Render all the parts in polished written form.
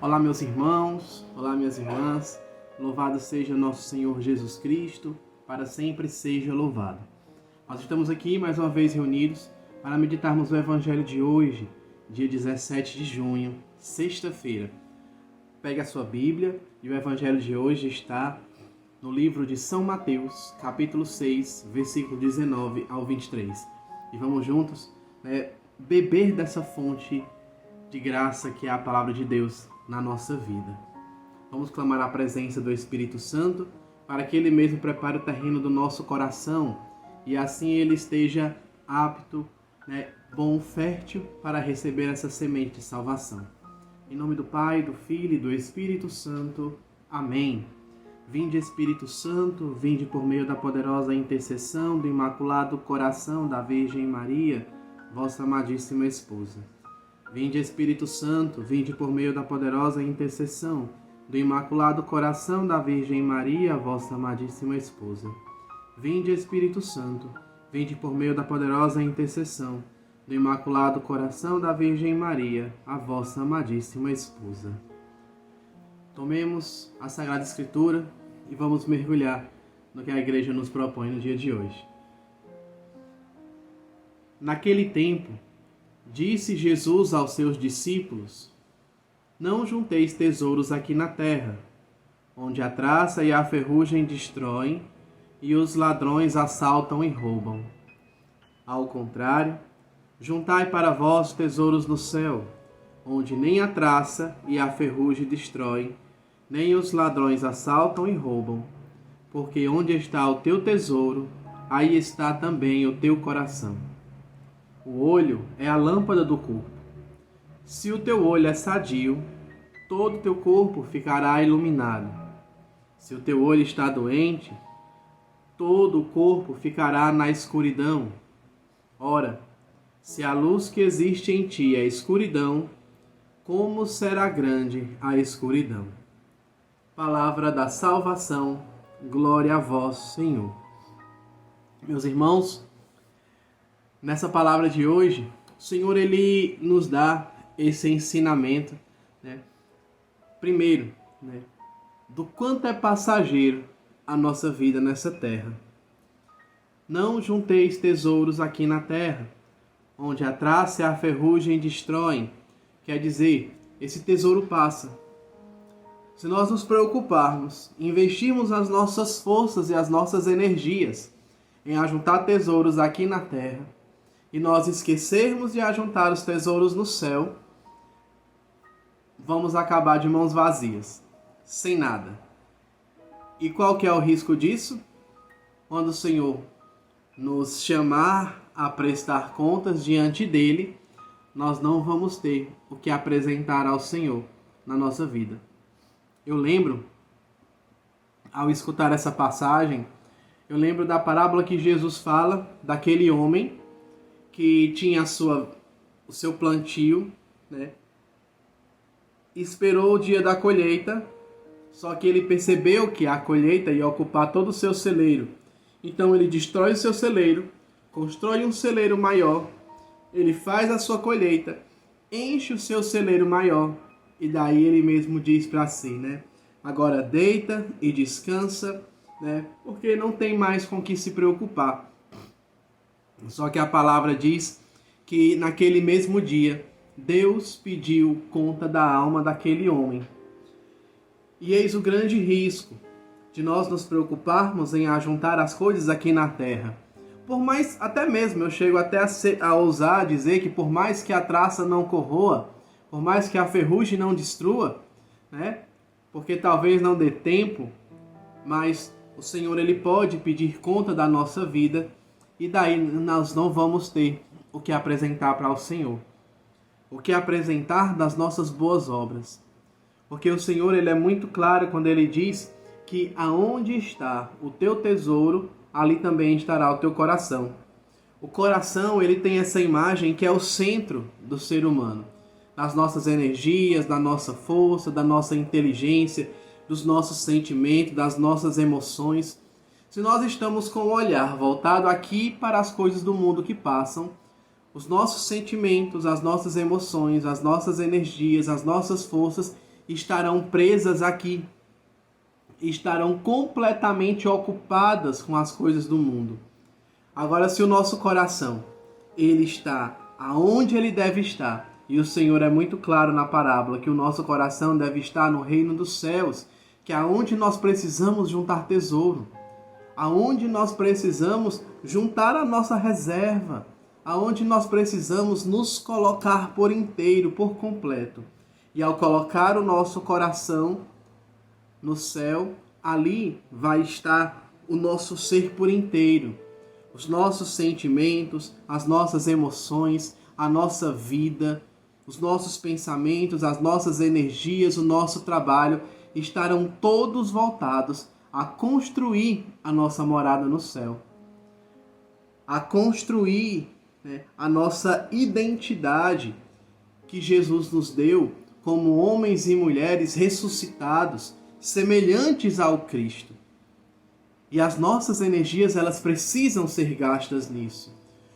Olá, meus irmãos, olá, minhas irmãs, louvado seja nosso Senhor Jesus Cristo, para sempre seja louvado. Nós estamos aqui mais uma vez reunidos para meditarmos o Evangelho de hoje, dia 17 de junho, sexta-feira. Pegue a sua Bíblia e o Evangelho de hoje está no livro de São Mateus, capítulo 6, versículo 19 ao 23. E vamos juntos beber dessa fonte de graça que é a palavra de Deus na nossa vida. Vamos clamar a presença do Espírito Santo para que Ele mesmo prepare o terreno do nosso coração e assim Ele esteja apto, bom, fértil para receber essa semente de salvação. Em nome do Pai, do Filho e do Espírito Santo. Amém. Vinde, Espírito Santo, vinde por meio da poderosa intercessão do Imaculado Coração da Virgem Maria, vossa amadíssima esposa. Vinde, Espírito Santo, vinde por meio da poderosa intercessão do Imaculado Coração da Virgem Maria, vossa amadíssima esposa. Vinde, Espírito Santo, vinde por meio da poderosa intercessão do Imaculado Coração da Virgem Maria, a vossa amadíssima esposa. Tomemos a Sagrada Escritura e vamos mergulhar no que a Igreja nos propõe no dia de hoje. Naquele tempo, disse Jesus aos seus discípulos: Não junteis tesouros aqui na terra, onde a traça e a ferrugem destroem e os ladrões assaltam e roubam. Ao contrário, juntai para vós tesouros no céu, onde nem a traça e a ferrugem destroem, nem os ladrões assaltam e roubam. Porque onde está o teu tesouro, aí está também o teu coração. O olho é a lâmpada do corpo. Se o teu olho é sadio, todo o teu corpo ficará iluminado. Se o teu olho está doente, todo o corpo ficará na escuridão. Ora, se a luz que existe em ti é escuridão, como será grande a escuridão? Palavra da salvação, glória a vós, Senhor. Meus irmãos, nessa palavra de hoje, o Senhor ele nos dá esse ensinamento, primeiro, do quanto é passageiro a nossa vida nessa terra. Não junteis tesouros aqui na terra, onde a traça e a ferrugem destroem. Quer dizer, esse tesouro passa. Se nós nos preocuparmos, investirmos as nossas forças e as nossas energias em ajuntar tesouros aqui na terra, e nós esquecermos de ajuntar os tesouros no céu, vamos acabar de mãos vazias, sem nada. E qual que é o risco disso? Quando o Senhor nos chamar a prestar contas diante dele, nós não vamos ter o que apresentar ao Senhor na nossa vida. Eu lembro, ao escutar essa passagem, eu lembro da parábola que Jesus fala daquele homem que tinha o seu plantio, esperou o dia da colheita, só que ele percebeu que a colheita ia ocupar todo o seu celeiro. Então ele destrói o seu celeiro, constrói um celeiro maior, ele faz a sua colheita, enche o seu celeiro maior, e daí ele mesmo diz para si, agora deita e descansa, porque não tem mais com que se preocupar. Só que a palavra diz que naquele mesmo dia, Deus pediu conta da alma daquele homem. E eis o grande risco de nós nos preocuparmos em ajuntar as coisas aqui na terra. Por mais, até mesmo, eu chego até a ousar dizer que por mais que a traça não corroa, por mais que a ferrugem não destrua, porque talvez não dê tempo, mas o Senhor ele pode pedir conta da nossa vida, e daí nós não vamos ter o que apresentar para o Senhor. O que apresentar das nossas boas obras. Porque o Senhor ele é muito claro quando ele diz que aonde está o teu tesouro, ali também estará o teu coração. O coração ele tem essa imagem que é o centro do ser humano. Das nossas energias, da nossa força, da nossa inteligência, dos nossos sentimentos, das nossas emoções. Se nós estamos com o olhar voltado aqui para as coisas do mundo que passam, os nossos sentimentos, as nossas emoções, as nossas energias, as nossas forças estarão presas aqui, estarão completamente ocupadas com as coisas do mundo. Agora, se o nosso coração, ele está aonde ele deve estar, e o Senhor é muito claro na parábola que o nosso coração deve estar no reino dos céus, que é aonde nós precisamos juntar tesouro, aonde nós precisamos juntar a nossa reserva, aonde nós precisamos nos colocar por inteiro, por completo. E ao colocar o nosso coração no céu, ali vai estar o nosso ser por inteiro, os nossos sentimentos, as nossas emoções, a nossa vida, os nossos pensamentos, as nossas energias, o nosso trabalho estarão todos voltados a construir a nossa morada no céu, a construir, a nossa identidade que Jesus nos deu como homens e mulheres ressuscitados, semelhantes ao Cristo. E as nossas energias, elas precisam ser gastas nisso.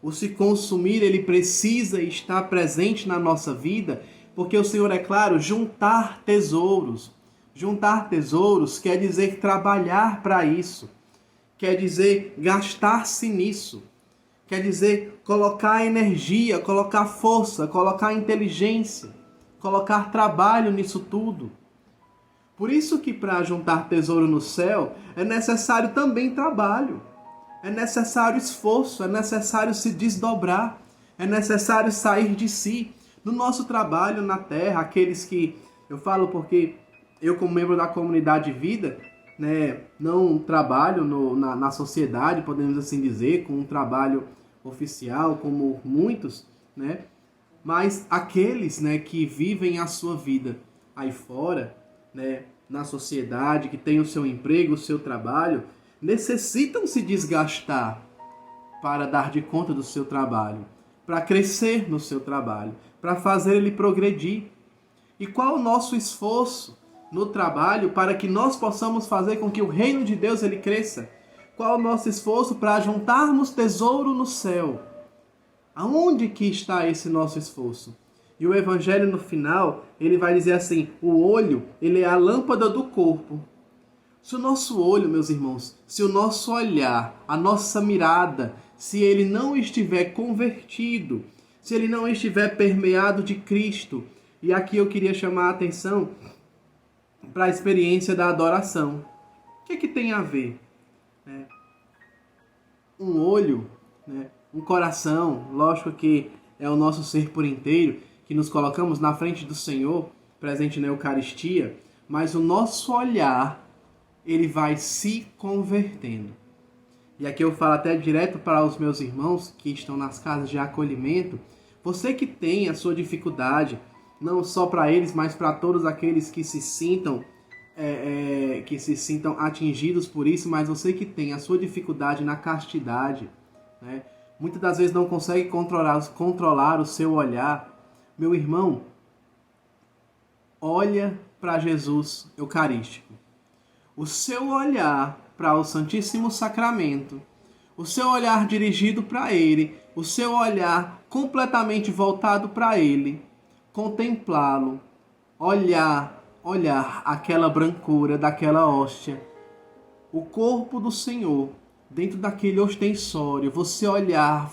O se consumir, ele precisa estar presente na nossa vida, porque o Senhor, é claro, juntar tesouros. Juntar tesouros quer dizer trabalhar para isso. Quer dizer gastar-se nisso. Quer dizer colocar energia, colocar força, colocar inteligência, colocar trabalho nisso tudo. Por isso que para juntar tesouro no céu é necessário também trabalho. É necessário esforço, é necessário se desdobrar, é necessário sair de si. No nosso trabalho na terra, aqueles que, eu falo porque eu como membro da comunidade de vida, não trabalho na sociedade, podemos assim dizer, com um trabalho oficial, como muitos, mas aqueles que vivem a sua vida aí fora, na sociedade, que tem o seu emprego, o seu trabalho, necessitam se desgastar para dar de conta do seu trabalho, para crescer no seu trabalho, para fazer ele progredir. E qual o nosso esforço no trabalho para que nós possamos fazer com que o reino de Deus ele cresça? Qual o nosso esforço para juntarmos tesouro no céu? Aonde que está esse nosso esforço? E o Evangelho no final, ele vai dizer assim, o olho, ele é a lâmpada do corpo. Se o nosso olho, meus irmãos, se o nosso olhar, a nossa mirada, se ele não estiver convertido, se ele não estiver permeado de Cristo, e aqui eu queria chamar a atenção para a experiência da adoração. O que tem a ver? Um olho, um coração, lógico que é o nosso ser por inteiro, que nos colocamos na frente do Senhor, presente na Eucaristia, mas o nosso olhar, ele vai se convertendo. E aqui eu falo até direto para os meus irmãos que estão nas casas de acolhimento, você que tem a sua dificuldade, não só para eles, mas para todos aqueles que se sintam atingidos por isso, mas você que tem a sua dificuldade na castidade, muitas das vezes não consegue controlar o seu olhar. Meu irmão, olha para Jesus Eucarístico. O seu olhar para o Santíssimo Sacramento, o seu olhar dirigido para Ele, o seu olhar completamente voltado para Ele, contemplá-lo, olhar aquela brancura daquela hóstia, o corpo do Senhor dentro daquele ostensório, você olhar,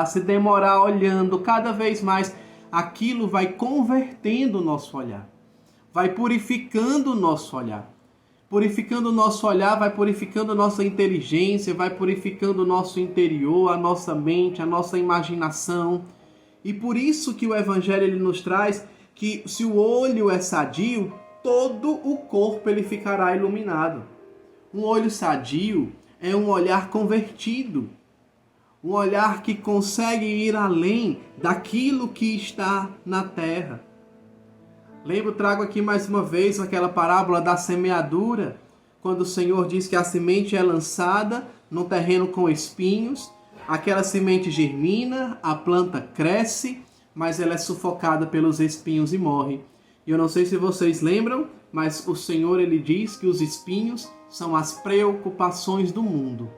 se demorar olhando cada vez mais, aquilo vai convertendo o nosso olhar, vai purificando o nosso olhar. Purificando o nosso olhar, vai purificando nossa inteligência, vai purificando o nosso interior, a nossa mente, a nossa imaginação. E por isso que o Evangelho ele nos traz que se o olho é sadio, todo o corpo ele ficará iluminado. Um olho sadio é um olhar convertido, um olhar que consegue ir além daquilo que está na terra. Trago aqui mais uma vez aquela parábola da semeadura, quando o Senhor diz que a semente é lançada no terreno com espinhos, aquela semente germina, a planta cresce, mas ela é sufocada pelos espinhos e morre. E eu não sei se vocês lembram, mas o Senhor ele diz que os espinhos são as preocupações do mundo.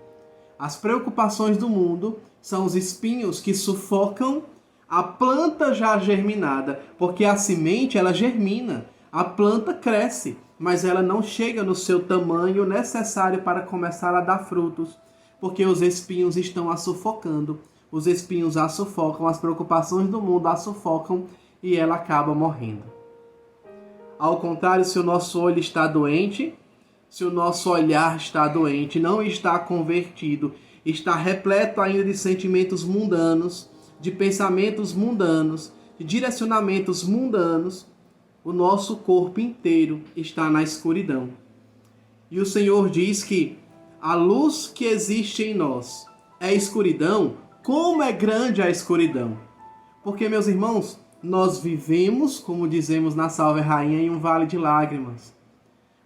As preocupações do mundo são os espinhos que sufocam A planta já germinada, porque a semente ela germina, a planta cresce, mas ela não chega no seu tamanho necessário para começar a dar frutos, porque os espinhos estão a sufocando. Os espinhos a sufocam, as preocupações do mundo a sufocam e ela acaba morrendo. Ao contrário, se o nosso olho está doente, se o nosso olhar está doente, não está convertido, está repleto ainda de sentimentos mundanos, de pensamentos mundanos, de direcionamentos mundanos, o nosso corpo inteiro está na escuridão. E o Senhor diz que a luz que existe em nós é escuridão. Como é grande a escuridão! Porque, meus irmãos, nós vivemos, como dizemos na Salve Rainha, em um vale de lágrimas.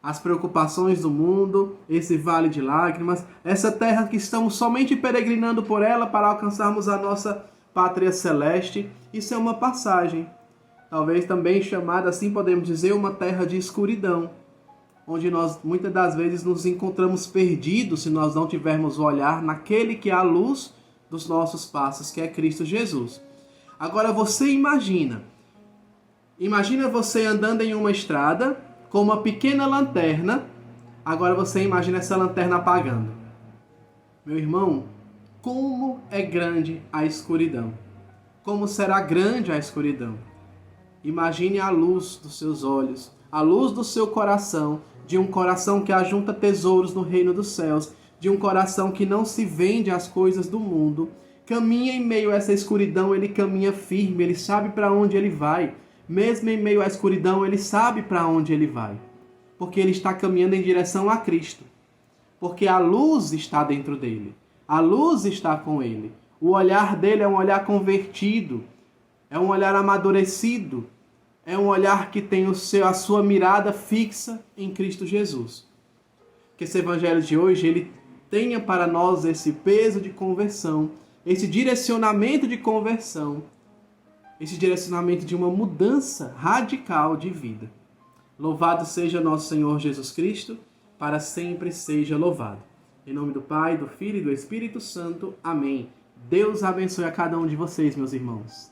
As preocupações do mundo, esse vale de lágrimas, essa terra que estamos somente peregrinando por ela para alcançarmos a nossa pátria celeste, isso é uma passagem. Talvez também chamada assim, podemos dizer, uma terra de escuridão, onde nós muitas das vezes nos encontramos perdidos se nós não tivermos o olhar naquele que é a luz dos nossos passos, que é Cristo Jesus. Agora você imagina você andando em uma estrada com uma pequena lanterna, agora você imagina essa lanterna apagando. Meu irmão, como é grande a escuridão. Como será grande a escuridão. Imagine a luz dos seus olhos, a luz do seu coração, de um coração que ajunta tesouros no reino dos céus, de um coração que não se vende às coisas do mundo, caminha em meio a essa escuridão, ele caminha firme, ele sabe para onde ele vai. Mesmo em meio à escuridão, ele sabe para onde ele vai, porque ele está caminhando em direção a Cristo, porque a luz está dentro dele, a luz está com ele, o olhar dele é um olhar convertido, é um olhar amadurecido, é um olhar que tem a sua mirada fixa em Cristo Jesus. Que esse evangelho de hoje, ele tenha para nós esse peso de conversão, esse direcionamento de conversão, esse direcionamento de uma mudança radical de vida. Louvado seja nosso Senhor Jesus Cristo, para sempre seja louvado. Em nome do Pai, do Filho e do Espírito Santo. Amém. Deus abençoe a cada um de vocês, meus irmãos.